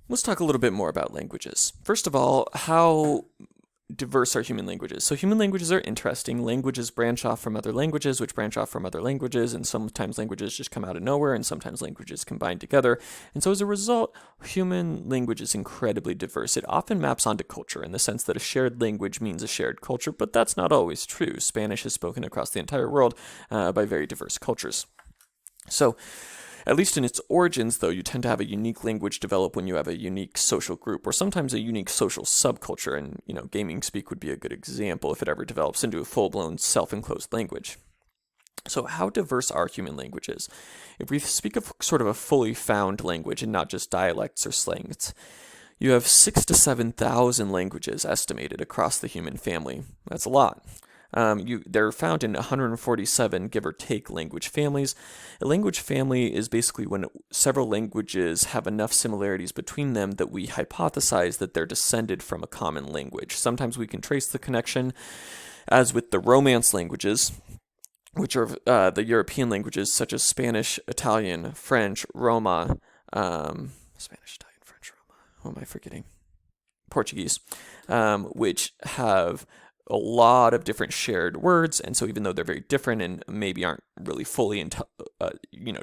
Let's talk a little bit more about languages. First of all, how diverse are human languages? So human languages are interesting. Languages branch off from other languages, which branch off from other languages, and sometimes languages just come out of nowhere, and sometimes languages combine together. And so as a result, human language is incredibly diverse. It often maps onto culture in the sense that a shared language means a shared culture, but that's not always true. Spanish is spoken across the entire world by very diverse cultures. So at least in its origins, though, you tend to have a unique language develop when you have a unique social group, or sometimes a unique social subculture, and, gaming speak would be a good example if it ever develops into a full-blown self-enclosed language. So how diverse are human languages? If we speak of sort of a fully found language and not just dialects or slangs, you have 6,000 to 7,000 languages estimated across the human family. That's a lot. They're found in 147 give or take language families. A language family is basically when several languages have enough similarities between them that we hypothesize that they're descended from a common language. Sometimes we can trace the connection, as with the Romance languages, which are the European languages such as Spanish, Italian, French, Roma, Spanish, Italian, French, Roma. Who am I forgetting? Portuguese, which have a lot of different shared words, and so even though they're very different and maybe aren't really fully,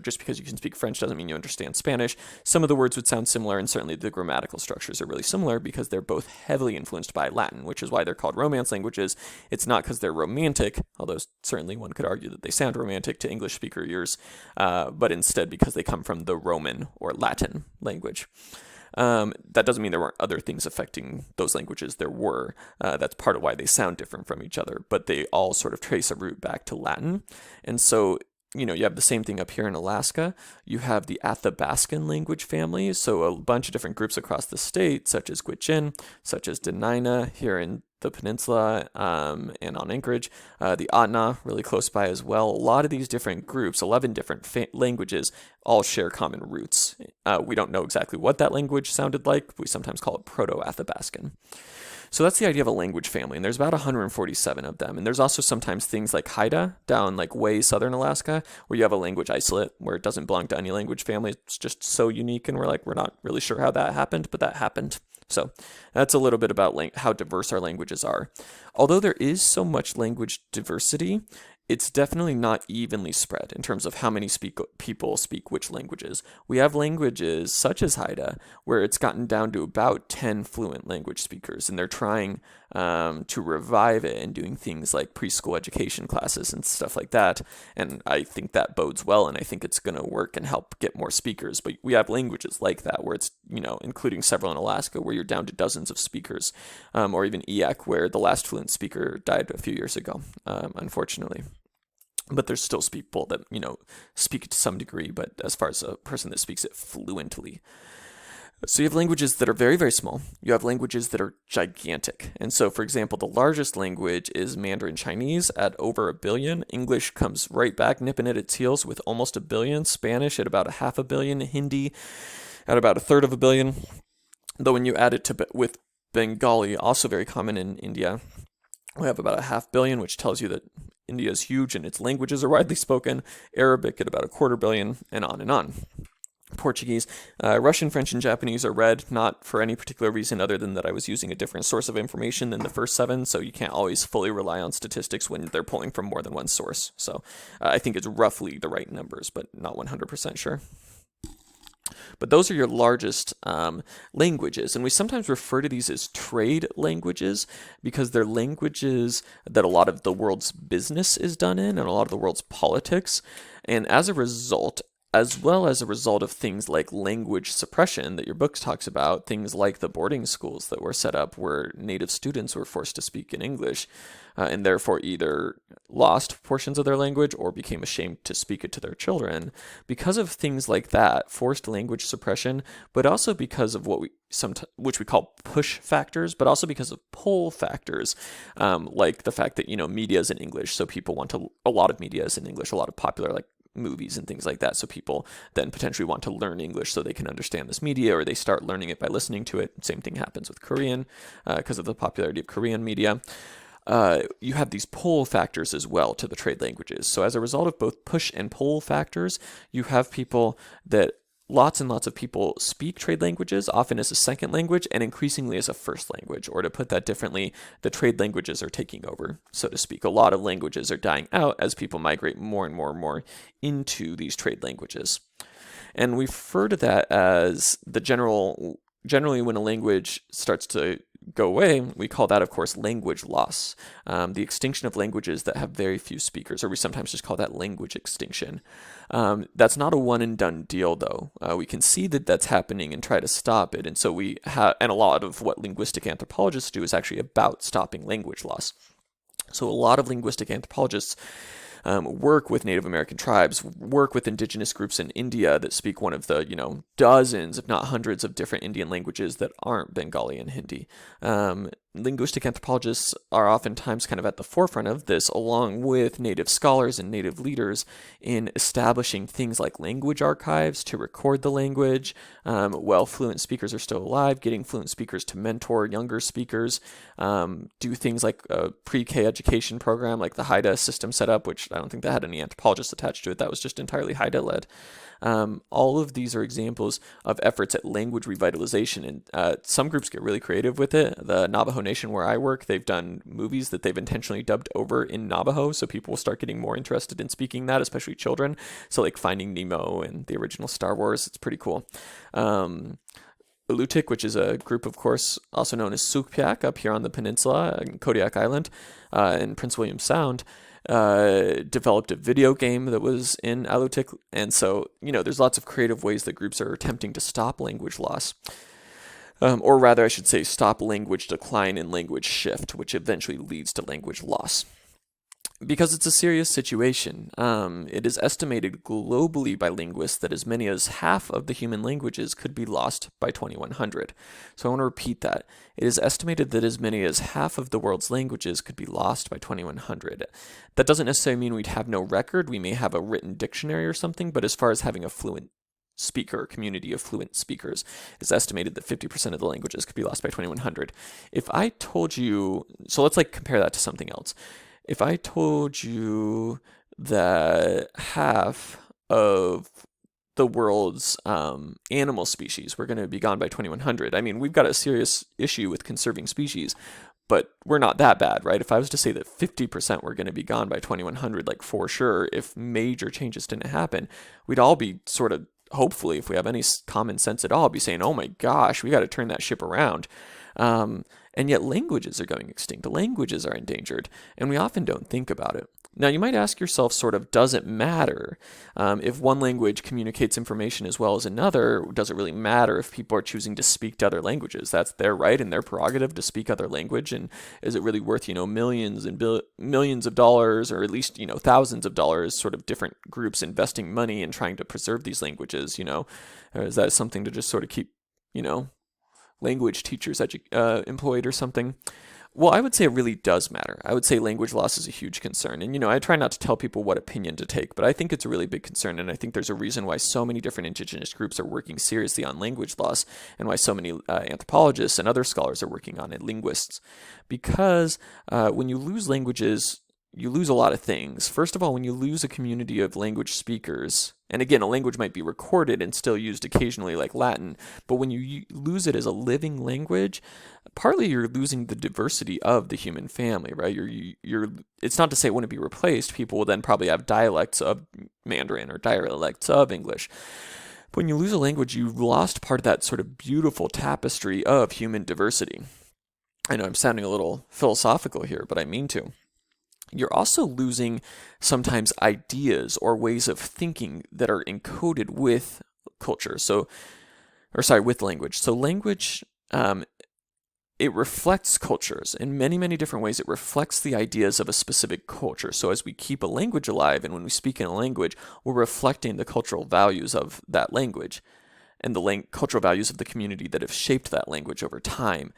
just because you can speak French doesn't mean you understand Spanish, some of the words would sound similar, and certainly the grammatical structures are really similar because they're both heavily influenced by Latin, which is why they're called Romance languages. It's not because they're romantic, although certainly one could argue that they sound romantic to English speaker ears, but instead because they come from the Roman or Latin language. That doesn't mean there weren't other things affecting those languages. There were. That's part of why they sound different from each other, but they all sort of trace a root back to Latin. And so, you have the same thing up here in Alaska. You have the Athabascan language family, so a bunch of different groups across the state, such as Gwich'in, such as Dena'ina here in the peninsula and on Anchorage, the Ahtna really close by as well. A lot of these different groups, 11 different languages, all share common roots. We don't know exactly what that language sounded like. We sometimes call it Proto-Athabascan. So that's the idea of a language family, and there's about 147 of them. And there's also sometimes things like Haida down like way southern Alaska, where you have a language isolate where it doesn't belong to any language family. It's just so unique, and we're not really sure how that happened, but that happened. So that's a little bit about how diverse our languages are. Although there is so much language diversity, it's definitely not evenly spread in terms of how many people speak which languages. We have languages such as Haida where it's gotten down to about 10 fluent language speakers, and they're trying to revive it and doing things like preschool education classes and stuff like that. And I think that bodes well, and I think it's going to work and help get more speakers. But we have languages like that where it's, including several in Alaska, where you're down to dozens of speakers, or even Eyak, where the last fluent speaker died a few years ago, unfortunately. But there's still people that, speak it to some degree, but as far as a person that speaks it fluently. So you have languages that are very, very small. You have languages that are gigantic. And so, for example, the largest language is Mandarin Chinese at over 1 billion. English comes right back, nipping at its heels with almost 1 billion. Spanish at about 500 million. Hindi at about 1/3 of 1 billion. Though when you add it with Bengali, also very common in India, we have about 500 million, which tells you that India is huge and its languages are widely spoken. Arabic at about 250 million, and on and on. Portuguese, Russian, French, and Japanese are red, not for any particular reason other than that I was using a different source of information than the first 7, so you can't always fully rely on statistics when they're pulling from more than one source. So I think it's roughly the right numbers, but not 100% sure. But those are your largest languages, and we sometimes refer to these as trade languages because they're languages that a lot of the world's business is done in and a lot of the world's politics. And as a result, as well as a result of things like language suppression that your book talks about, things like the boarding schools that were set up where native students were forced to speak in English and therefore either lost portions of their language or became ashamed to speak it to their children. Because of things like that, forced language suppression, but also because of which we call push factors, but also because of pull factors, like the fact that, media is in English, so people want a lot of media is in English, a lot of popular movies and things like that. So people then potentially want to learn English so they can understand this media, or they start learning it by listening to it. Same thing happens with Korean because of the popularity of Korean media. You have these pull factors as well to the trade languages. So as a result of both push and pull factors, you have people that lots and lots of people speak trade languages, often as a second language and increasingly as a first language. Or to put that differently, the trade languages are taking over, so to speak. A lot of languages are dying out as people migrate more and more and more into these trade languages. And we refer to that as the generally when a language starts to go away, we call that, of course, language loss. The extinction of languages that have very few speakers, or we sometimes just call that language extinction. That's not a one and done deal, though. We can see that that's happening and try to stop it. And so and a lot of what linguistic anthropologists do is actually about stopping language loss. So a lot of linguistic anthropologists work with Native American tribes, work with indigenous groups in India that speak one of the, dozens, if not hundreds of different Indian languages that aren't Bengali and Hindi. Linguistic anthropologists are oftentimes kind of at the forefront of this, along with Native scholars and Native leaders in establishing things like language archives to record the language while fluent speakers are still alive, getting fluent speakers to mentor younger speakers, do things like a pre-K education program like the HIDA system set up, which I don't think that had any anthropologists attached to it. That was just entirely HIDA led. All of these are examples of efforts at language revitalization, and some groups get really creative with it. The Navajo Nation where I work, they've done movies that they've intentionally dubbed over in Navajo, so people will start getting more interested in speaking that, especially children. So like Finding Nemo and the original Star Wars, it's pretty cool. Ilutik, which is a group, of course, also known as Sugpiaq up here on the peninsula in Kodiak Island in Prince William Sound, developed a video game that was in Alutiiq, and so there's lots of creative ways that groups are attempting to stop language loss, or rather I should say stop language decline and language shift, which eventually leads to language loss. Because it's a serious situation. It is estimated globally by linguists that as many as half of the human languages could be lost by 2100. So I want to repeat that. It is estimated that as many as half of the world's languages could be lost by 2100. That doesn't necessarily mean we'd have no record. We may have a written dictionary or something, but as far as having a fluent speaker, community of fluent speakers, it's estimated that 50% of the languages could be lost by 2100. If I told you, so let's compare that to something else. If I told you that half of the world's animal species were going to be gone by 2100, I mean, we've got a serious issue with conserving species, but we're not that bad, right? If I was to say that 50% were going to be gone by 2100, for sure, if major changes didn't happen, we'd all be sort of, hopefully, if we have any common sense at all, be saying, oh my gosh, we got to turn that ship around. And yet languages are going extinct. Languages are endangered, and we often don't think about it. Now, you might ask yourself, does it matter if one language communicates information as well as another? Does it really matter if people are choosing to speak to other languages? That's their right and their prerogative to speak other language, and is it really worth, millions and millions of dollars, or at least, thousands of dollars, sort of different groups investing money and trying to preserve these languages, or is that something to just sort of keep, language teachers employed or something? Well, I would say it really does matter. I would say language loss is a huge concern. And, I try not to tell people what opinion to take, but I think it's a really big concern. And I think there's a reason why so many different indigenous groups are working seriously on language loss, and why so many anthropologists and other scholars are working on it, linguists. Because when you lose languages, you lose a lot of things. First of all, when you lose a community of language speakers, and again, a language might be recorded and still used occasionally like Latin, but when you lose it as a living language, partly you're losing the diversity of the human family, right? It's not to say it wouldn't be replaced. People will then probably have dialects of Mandarin or dialects of English. But when you lose a language, you've lost part of that sort of beautiful tapestry of human diversity. I know I'm sounding a little philosophical here, but I mean to. You're also losing sometimes ideas or ways of thinking that are encoded with culture. With language. So language, it reflects cultures in many, many different ways. It reflects the ideas of a specific culture. So as we keep a language alive, and when we speak in a language, we're reflecting the cultural values of that language and the cultural values of the community that have shaped that language over time.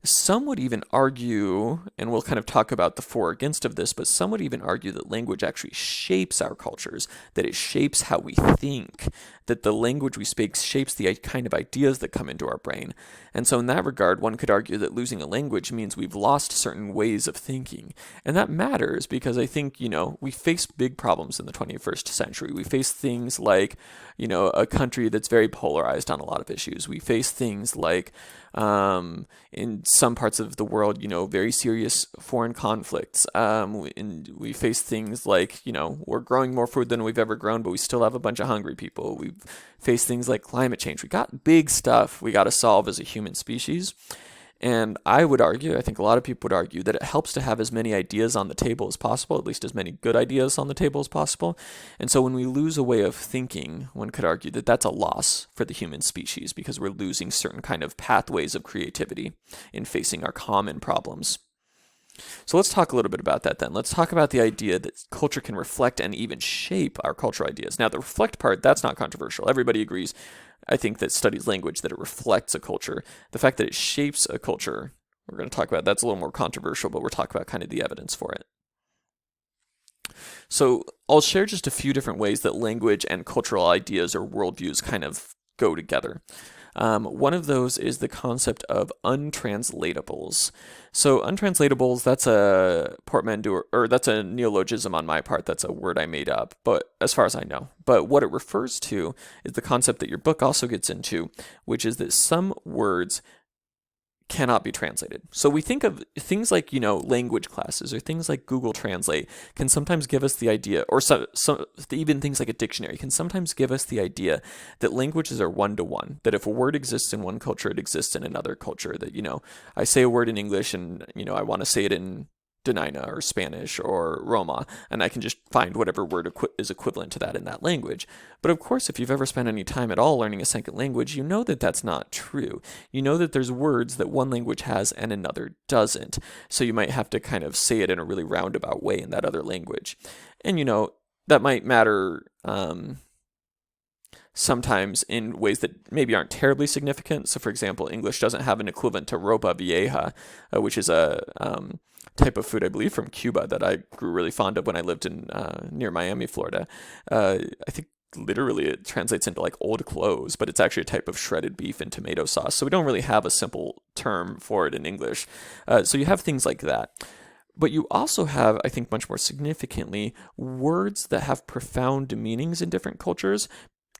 Some would even argue, and we'll kind of talk about the for or against of this, but some would even argue that language actually shapes our cultures, that it shapes how we think, that the language we speak shapes the kind of ideas that come into our brain. And so in that regard, one could argue that losing a language means we've lost certain ways of thinking. And that matters because I think, we face big problems in the 21st century. We face things like, a country that's very polarized on a lot of issues. We face things like, in some parts of the world, very serious foreign conflicts. We face things like, we're growing more food than we've ever grown, but we still have a bunch of hungry people. We face things like climate change. We got big stuff we got to solve as a human species. And I would argue, I think a lot of people would argue, that it helps to have as many ideas on the table as possible, at least as many good ideas on the table as possible. And so when we lose a way of thinking, one could argue that that's a loss for the human species because we're losing certain kind of pathways of creativity in facing our common problems. So let's talk a little bit about that then. Let's talk about the idea that culture can reflect and even shape our cultural ideas. Now, the reflect part, that's not controversial. Everybody agrees, I think, that studies language, that it reflects a culture. The fact that it shapes a culture, we're going to talk about, that's a little more controversial, but we're talking about kind of the evidence for it. So I'll share just a few different ways that language and cultural ideas or worldviews kind of go together. One of those is the concept of untranslatables. So untranslatables, that's a portmanteau, or that's a neologism on my part. That's a word I made up, but as far as I know. But what it refers to is the concept that your book also gets into, which is that some words cannot be translated. So we think of things like, language classes or things like Google Translate can sometimes give us the idea, or some even things like a dictionary can sometimes give us the idea that languages are one-to-one, that if a word exists in one culture, it exists in another culture, that, I say a word in English and, I want to say it in Denina or Spanish or Roma, and I can just find whatever word is equivalent to that in that language. But of course, if you've ever spent any time at all learning a second language, you know that that's not true. You know that there's words that one language has and another doesn't. So you might have to kind of say it in a really roundabout way in that other language. And that might matter sometimes in ways that maybe aren't terribly significant. So for example, English doesn't have an equivalent to ropa vieja, which is a type of food, I believe, from Cuba that I grew really fond of when I lived in near Miami, Florida. I think literally it translates into like old clothes, but it's actually a type of shredded beef and tomato sauce. So we don't really have a simple term for it in English. So you have things like that. But you also have, I think much more significantly, words that have profound meanings in different cultures,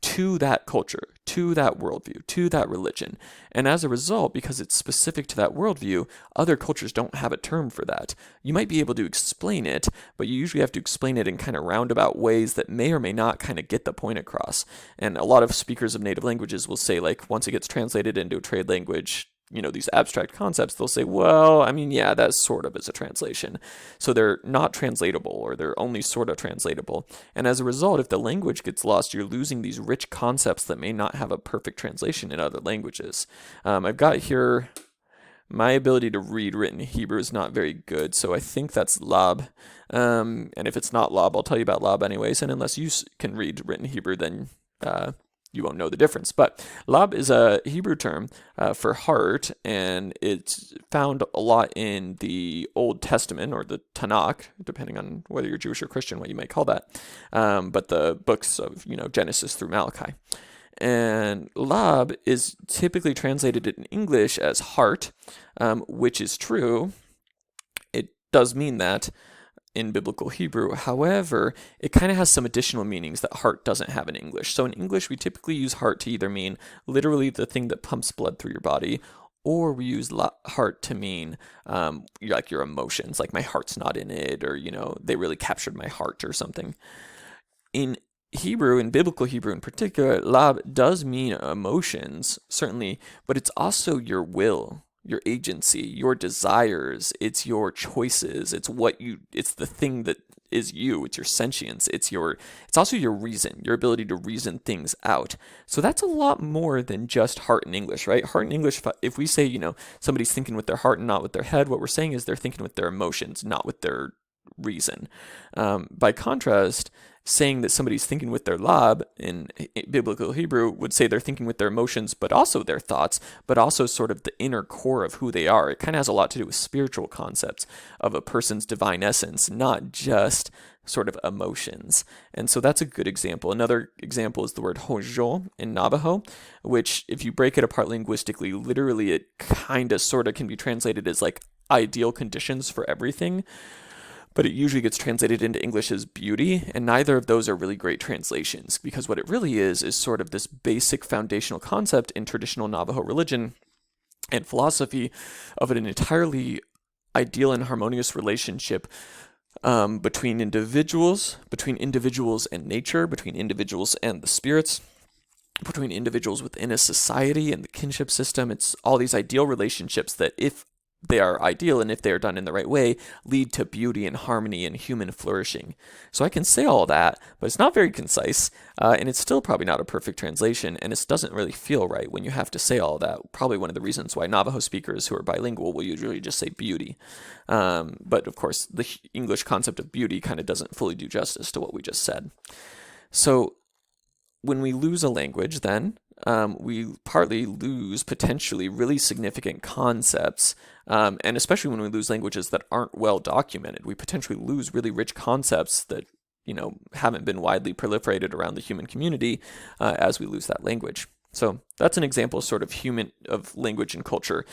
to that culture, to that worldview, to that religion. And as a result, because it's specific to that worldview, other cultures don't have a term for that. You might be able to explain it, but you usually have to explain it in kind of roundabout ways that may or may not kind of get the point across. And a lot of speakers of native languages will say, like, once it gets translated into a trade language, these abstract concepts, they'll say, well, yeah, that sort of is a translation. So they're not translatable, or they're only sort of translatable. And as a result, if the language gets lost, you're losing these rich concepts that may not have a perfect translation in other languages. I've got here, my ability to read written Hebrew is not very good, so I think that's lab. And if it's not lab, I'll tell you about lab anyways. And unless you can read written Hebrew, then you won't know the difference. But lab is a Hebrew term for heart, and it's found a lot in the Old Testament, or the Tanakh, depending on whether you're Jewish or Christian, what you might call that. But the books of, Genesis through Malachi. And lab is typically translated in English as heart, which is true. It does mean that in biblical Hebrew. However, it kind of has some additional meanings that heart doesn't have in English. So in English, we typically use heart to either mean literally the thing that pumps blood through your body, or we use heart to mean like your emotions, like my heart's not in it, or, they really captured my heart or something. In Hebrew, in biblical Hebrew in particular, lab does mean emotions, certainly, but it's also your will, your agency, your desires, it's your choices, it's the thing that is you, it's your sentience, it's also your reason, your ability to reason things out. So that's a lot more than just heart in English, right? Heart in English, if we say, somebody's thinking with their heart and not with their head, what we're saying is they're thinking with their emotions, not with their reason. By contrast, saying that somebody's thinking with their lab in biblical Hebrew would say they're thinking with their emotions, but also their thoughts, but also sort of the inner core of who they are. It kind of has a lot to do with spiritual concepts of a person's divine essence, not just sort of emotions. And so that's a good example. Another example is the word hojo in Navajo, which if you break it apart linguistically, literally it kind of sort of can be translated as like ideal conditions for everything. But it usually gets translated into English as beauty, and neither of those are really great translations, because what it really is sort of this basic foundational concept in traditional Navajo religion and philosophy of an entirely ideal and harmonious relationship between individuals and nature, between individuals and the spirits, between individuals within a society and the kinship system. It's all these ideal relationships that, if they are ideal and if they are done in the right way, lead to beauty and harmony and human flourishing. So I can say all that, but it's not very concise, and it's still probably not a perfect translation, and it doesn't really feel right when you have to say all that. Probably one of the reasons why Navajo speakers who are bilingual will usually just say beauty. But of course, the English concept of beauty kind of doesn't fully do justice to what we just said. So when we lose a language, then we partly lose potentially really significant concepts, and especially when we lose languages that aren't well documented, we potentially lose really rich concepts that haven't been widely proliferated around the human community as we lose that language. So that's an example sort of language and culture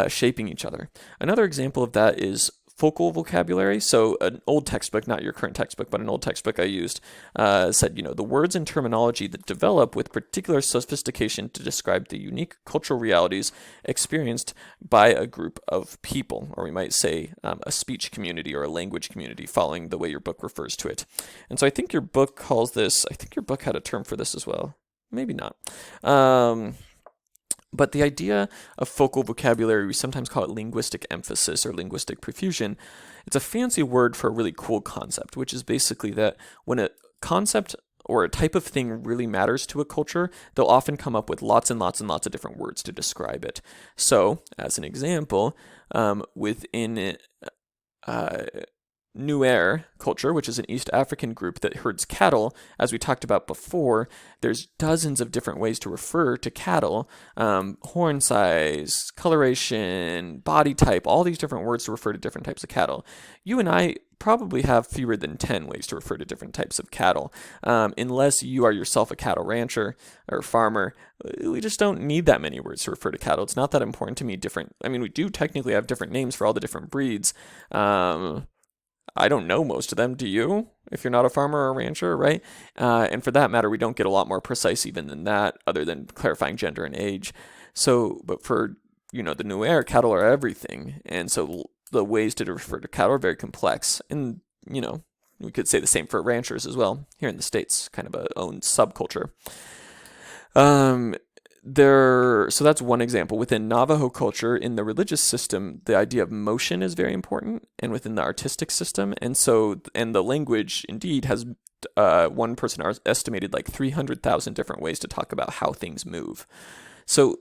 shaping each other. Another example of that is focal vocabulary. So an old textbook, not your current textbook, but an old textbook I used, said, the words and terminology that develop with particular sophistication to describe the unique cultural realities experienced by a group of people, or we might say a speech community or a language community, following the way your book refers to it. And so I think your book had a term for this as well. Maybe not. But the idea of focal vocabulary, we sometimes call it linguistic emphasis or linguistic profusion. It's a fancy word for a really cool concept, which is basically that when a concept or a type of thing really matters to a culture, they'll often come up with lots and lots and lots of different words to describe it. So, as an example, within Nuer culture, which is an East African group that herds cattle, as we talked about before, there's dozens of different ways to refer to cattle, horn size, coloration, body type, all these different words to refer to different types of cattle. You and I probably have fewer than 10 ways to refer to different types of cattle, unless you are yourself a cattle rancher or farmer. We just don't need that many words to refer to cattle. It's not that important to me. We do technically have different names for all the different breeds. I don't know most of them. Do you? If you're not a farmer or a rancher, right? And for that matter, we don't get a lot more precise even than that, other than clarifying gender and age. So, but for, the Nuer, cattle are everything. And so the ways to refer to cattle are very complex. And, we could say the same for ranchers as well. Here in the States, kind of a own subculture. So that's one example. Within Navajo culture, in the religious system, the idea of motion is very important, and within the artistic system. And the language indeed has, one person estimated like 300,000 different ways to talk about how things move. So,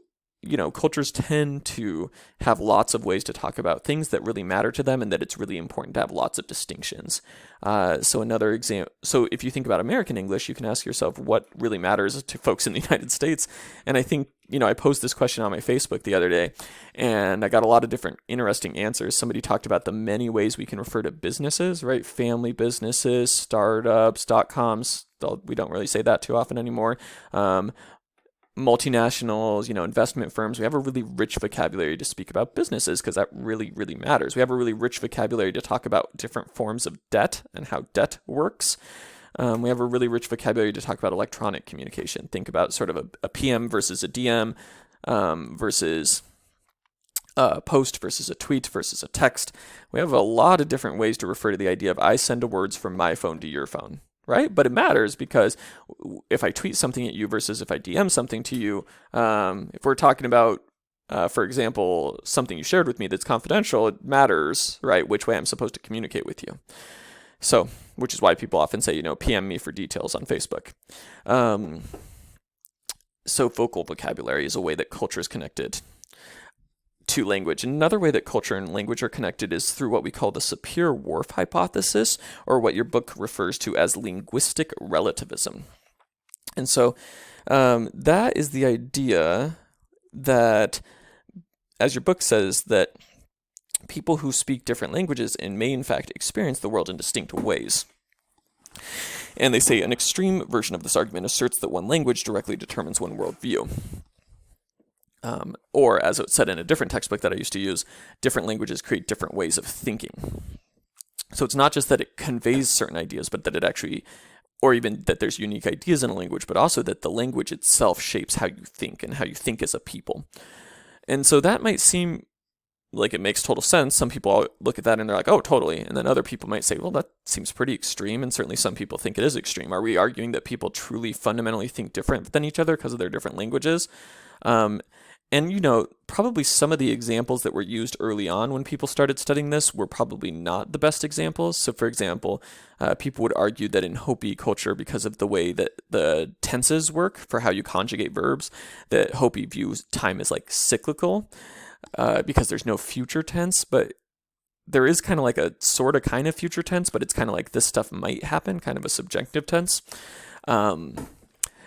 cultures tend to have lots of ways to talk about things that really matter to them, and that it's really important to have lots of distinctions. So another example, so if you think about American English, you can ask yourself what really matters to folks in the United States. And I think, I posed this question on my Facebook the other day, and I got a lot of different interesting answers. Somebody talked about the many ways we can refer to businesses, right? Family businesses, startups, .coms. We don't really say that too often anymore. Multinationals, investment firms. We have a really rich vocabulary to speak about businesses because that really, really matters. We have a really rich vocabulary to talk about different forms of debt and how debt works. We have a really rich vocabulary to talk about electronic communication. Think about sort of a PM versus a DM versus a post versus a tweet versus a text. We have a lot of different ways to refer to the idea of I send words from my phone to your phone. Right? But it matters because if I tweet something at you versus if I DM something to you, if we're talking about, for example, something you shared with me that's confidential, it matters, right, which way I'm supposed to communicate with you. So, which is why people often say, PM me for details on Facebook. So focal vocabulary is a way that culture is connected to language. Another way that culture and language are connected is through what we call the SAPIR-WHORF hypothesis, or what your book refers to as linguistic relativism. And so that is the idea that, as your book says, that people who speak different languages and may in fact experience the world in distinct ways. And they say an extreme version of this argument asserts that one language directly determines one worldview. Or, as it said in a different textbook that I used to use, different languages create different ways of thinking. So it's not just that it conveys certain ideas, but that it actually, or even that there's unique ideas in a language, but also that the language itself shapes how you think and how you think as a people. And so that might seem like it makes total sense. Some people look at that and they're like, oh, totally. And then other people might say, well, that seems pretty extreme. And certainly some people think it is extreme. Are we arguing that people truly fundamentally think different than each other because of their different languages? And, probably some of the examples that were used early on when people started studying this were probably not the best examples. So, for example, people would argue that in Hopi culture, because of the way that the tenses work for how you conjugate verbs, that Hopi views time as like cyclical because there's no future tense. But there is kind of like a sort of kind of future tense, but it's kind of like this stuff might happen, kind of a subjunctive tense.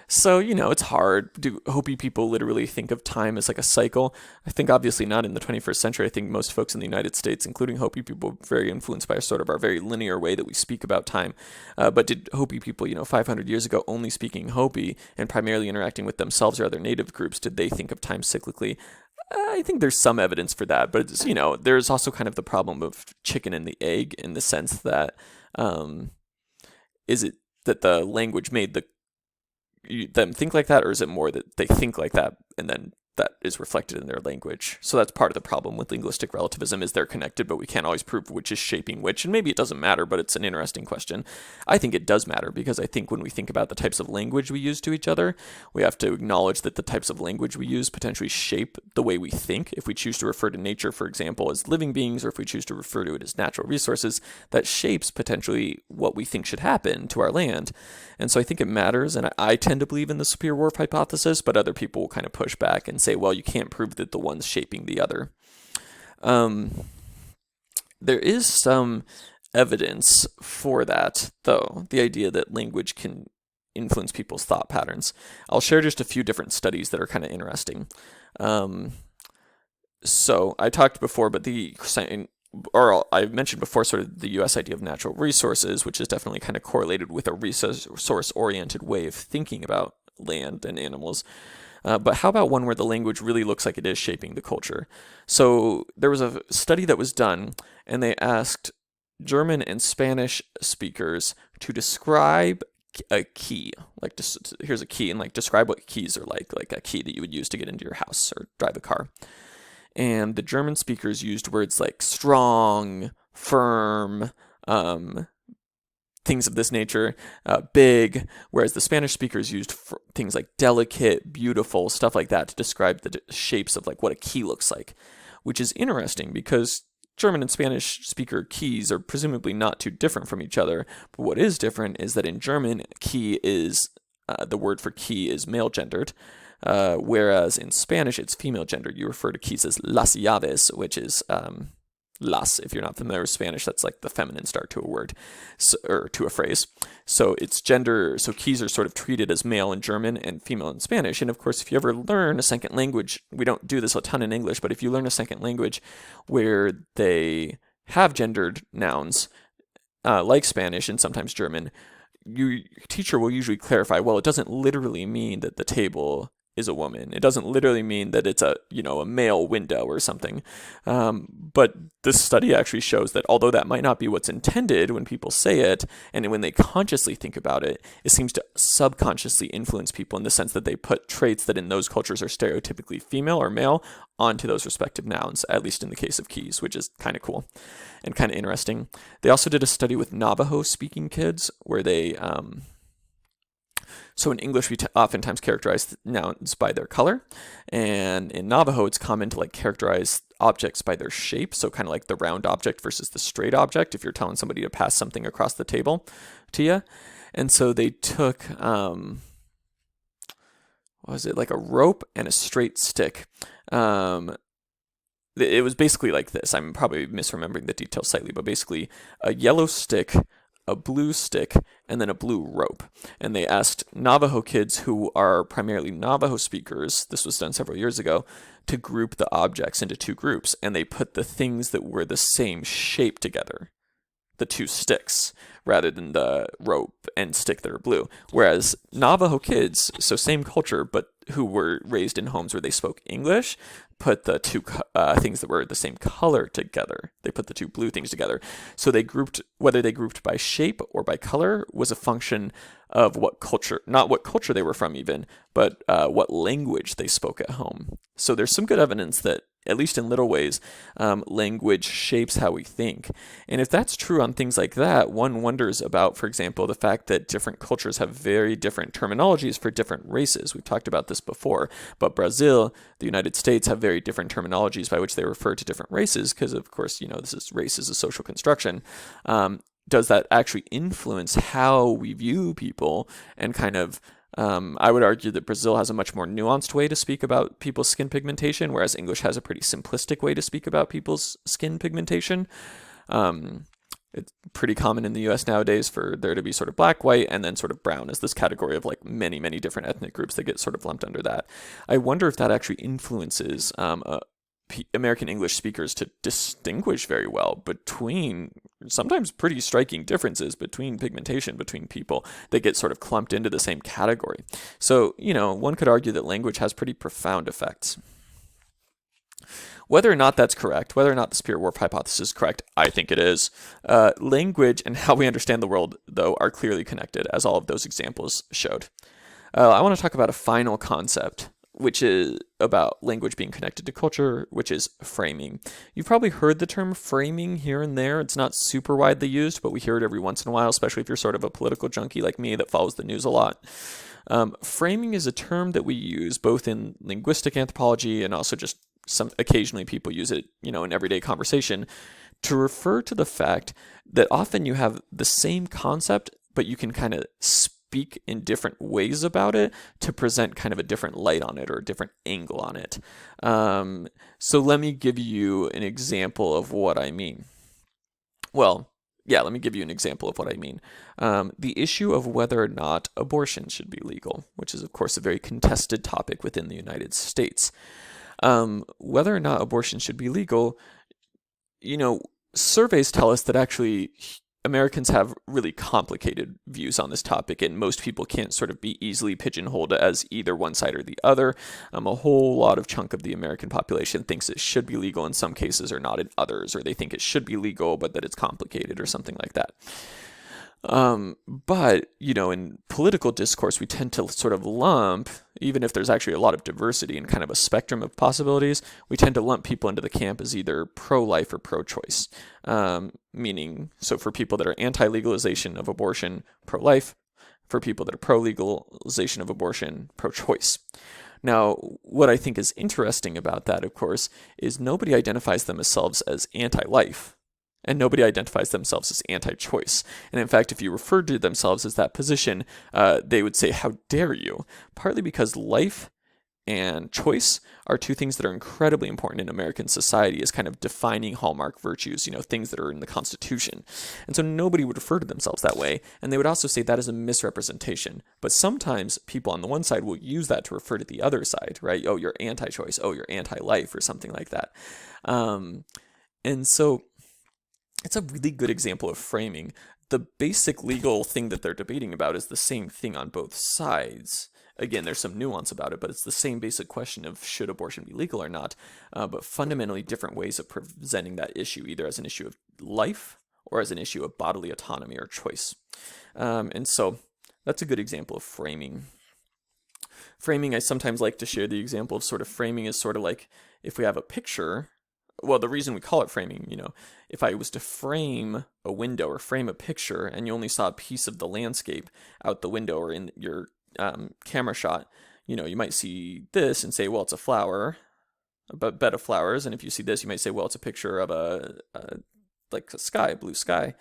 So, it's hard. Do Hopi people literally think of time as like a cycle? I think obviously not in the 21st century. I think most folks in the United States, including Hopi people, are very influenced by sort of our very linear way that we speak about time. But did Hopi people, 500 years ago, only speaking Hopi and primarily interacting with themselves or other native groups, did they think of time cyclically? I think there's some evidence for that, but it's, there's also kind of the problem of chicken and the egg in the sense that, is it that the language made them think like that, or is it more that they think like that and then that is reflected in their language? So that's part of the problem with linguistic relativism, is they're connected, but we can't always prove which is shaping which. And maybe it doesn't matter, but it's an interesting question. I think it does matter, because I think when we think about the types of language we use to each other, we have to acknowledge that the types of language we use potentially shape the way we think. If we choose to refer to nature, for example, as living beings, or if we choose to refer to it as natural resources, that shapes potentially what we think should happen to our land. And so I think it matters, and I tend to believe in the SAPIR-WHORF hypothesis, but other people will kind of push back and say, well, you can't prove that the one's shaping the other. There is some evidence for that, though, the idea that language can influence people's thought patterns. I'll share just a few different studies that are kind of interesting. So I talked before, but I mentioned before sort of the U.S. idea of natural resources, which is definitely kind of correlated with a resource-oriented way of thinking about land and animals. But how about one where the language really looks like it is shaping the culture? So there was a study that was done, and they asked German and Spanish speakers to describe a key. Like, here's a key, and like describe what keys are like a key that you would use to get into your house or drive a car. And the German speakers used words like strong, firm, things of this nature, big, whereas the Spanish speakers used things like delicate, beautiful, stuff like that to describe the shapes of like what a key looks like, which is interesting because German and Spanish speaker keys are presumably not too different from each other. But what is different is that in German, key is, the word for key is male gendered, whereas in Spanish, it's female gendered. You refer to keys as las llaves, which is las. If you're not familiar with Spanish, that's like the feminine start to a word, or to a phrase. So it's gender. So keys are sort of treated as male in German and female in Spanish. And of course, if you ever learn a second language, we don't do this a ton in English, but if you learn a second language where they have gendered nouns, like Spanish and sometimes German, your teacher will usually clarify, well, it doesn't literally mean that the table is a woman. It doesn't literally mean that it's a male window or something. But this study actually shows that although that might not be what's intended when people say it, and when they consciously think about it, it seems to subconsciously influence people in the sense that they put traits that in those cultures are stereotypically female or male onto those respective nouns, at least in the case of keys, which is kind of cool and kind of interesting. They also did a study with Navajo-speaking kids where they... So in English, we oftentimes characterize nouns by their color, and in Navajo, it's common to like characterize objects by their shape. So kind of like the round object versus the straight object, if you're telling somebody to pass something across the table to you. And so they took, what was it, like a rope and a straight stick. it was basically like this. I'm probably misremembering the details slightly, but basically a yellow stick, a blue stick, and then a blue rope. And they asked Navajo kids who are primarily Navajo speakers, this was done several years ago, to group the objects into two groups. And they put the things that were the same shape together, the two sticks, rather than the rope and stick that are blue. Whereas Navajo kids, so same culture, but who were raised in homes where they spoke English, put the two things that were the same color together. They put the two blue things together. So they grouped, whether they grouped by shape or by color was a function of what culture, not what culture they were from even, but what language they spoke at home. So there's some good evidence that, at least in little ways, language shapes how we think. And if that's true on things like that, one wonders about, for example, the fact that different cultures have very different terminologies for different races. We've talked about this before, but Brazil, the United States, have very different terminologies by which they refer to different races, because of course, race is a social construction. Does that actually influence how we view people and kind of I would argue that Brazil has a much more nuanced way to speak about people's skin pigmentation, whereas English has a pretty simplistic way to speak about people's skin pigmentation. It's pretty common in the US nowadays for there to be sort of black, white, and then sort of brown as this category of like many, many different ethnic groups that get sort of lumped under that. I wonder if that actually influences American English speakers to distinguish very well between sometimes pretty striking differences between pigmentation between people that get sort of clumped into the same category. So, one could argue that language has pretty profound effects. Whether or not that's correct, whether or not the SAPIR-WHORF hypothesis is correct, I think it is. Language and how we understand the world, though, are clearly connected, as all of those examples showed. I want to talk about a final concept, which is about language being connected to culture, which is framing. You've probably heard the term framing here and there. It's not super widely used, but we hear it every once in a while, especially if you're sort of a political junkie like me that follows the news a lot. Framing is a term that we use both in linguistic anthropology and also just occasionally people use it, in everyday conversation to refer to the fact that often you have the same concept, but you can kind of speak in different ways about it to present kind of a different light on it or a different angle on it. So let me give you an example of what I mean. Let me give you an example of what I mean. The issue of whether or not abortion should be legal, which is, of course, a very contested topic within the United States. Whether or not abortion should be legal, surveys tell us that actually Americans have really complicated views on this topic, and most people can't sort of be easily pigeonholed as either one side or the other. A whole lot of chunk of the American population thinks it should be legal in some cases or not in others, or they think it should be legal but that it's complicated or something like that. But, in political discourse, we tend to sort of lump, even if there's actually a lot of diversity and kind of a spectrum of possibilities, we tend to lump people into the camp as either pro-life or pro-choice. Meaning, so for people that are anti-legalization of abortion, pro-life. For people that are pro-legalization of abortion, pro-choice. Now, what I think is interesting about that, of course, is nobody identifies themselves as anti-life. And nobody identifies themselves as anti-choice. And in fact, if you referred to themselves as that position, they would say, how dare you? Partly because life and choice are two things that are incredibly important in American society as kind of defining hallmark virtues, things that are in the Constitution. And so nobody would refer to themselves that way. And they would also say that is a misrepresentation. But sometimes people on the one side will use that to refer to the other side, right? Oh, you're anti-choice. Oh, you're anti-life or something like that. And so it's a really good example of framing. The basic legal thing that they're debating about is the same thing on both sides. Again, there's some nuance about it, but it's the same basic question of should abortion be legal or not, but fundamentally different ways of presenting that issue, either as an issue of life or as an issue of bodily autonomy or choice. And so that's a good example of framing. Framing, I sometimes like to share the example of sort of framing is sort of like if we have a picture. Well, the reason we call it framing, if I was to frame a window or frame a picture and you only saw a piece of the landscape out the window or in your camera shot, you might see this and say, well, it's a flower, a bed of flowers. And if you see this, you might say, well, it's a picture of a sky, blue sky.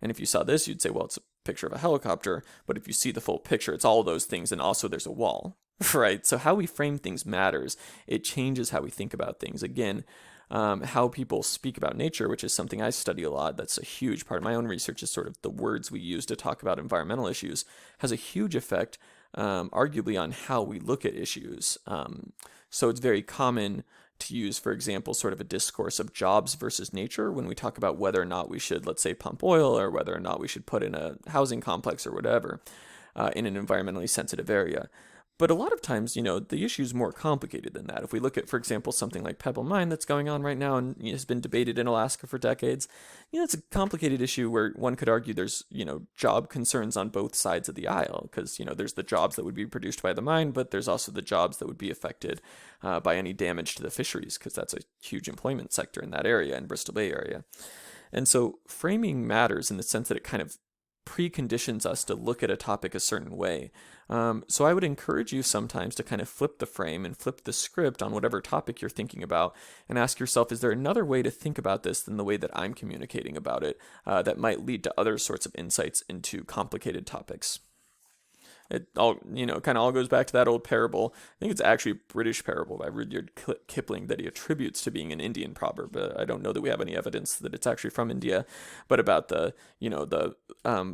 And if you saw this, you'd say, well, it's a picture of a helicopter. But if you see the full picture, it's all those things. And also there's a wall. Right. So how we frame things matters. It changes how we think about things. Again, how people speak about nature, which is something I study a lot. That's a huge part of my own research, is sort of the words we use to talk about environmental issues, has a huge effect, arguably, on how we look at issues. So it's very common to use, for example, sort of a discourse of jobs versus nature when we talk about whether or not we should, let's say, pump oil, or whether or not we should put in a housing complex or whatever in an environmentally sensitive area. But a lot of times, the issue is more complicated than that. If we look at, for example, something like Pebble Mine that's going on right now and has been debated in Alaska for decades, it's a complicated issue where one could argue there's, job concerns on both sides of the aisle, because, there's the jobs that would be produced by the mine, but there's also the jobs that would be affected by any damage to the fisheries, because that's a huge employment sector in that area, in Bristol Bay area. And so framing matters in the sense that it kind of preconditions us to look at a topic a certain way. So I would encourage you sometimes to kind of flip the frame and flip the script on whatever topic you're thinking about, and ask yourself, is there another way to think about this than the way that I'm communicating about it, that might lead to other sorts of insights into complicated topics? It all, kind of all goes back to that old parable. I think it's actually a British parable by Rudyard Kipling that he attributes to being an Indian proverb. I don't know that we have any evidence that it's actually from India, but about the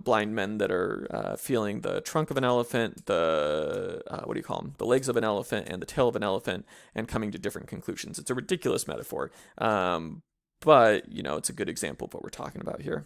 blind men that are feeling the trunk of an elephant, the what do you call them? The legs of an elephant and the tail of an elephant, and coming to different conclusions. It's a ridiculous metaphor, but it's a good example of what we're talking about here.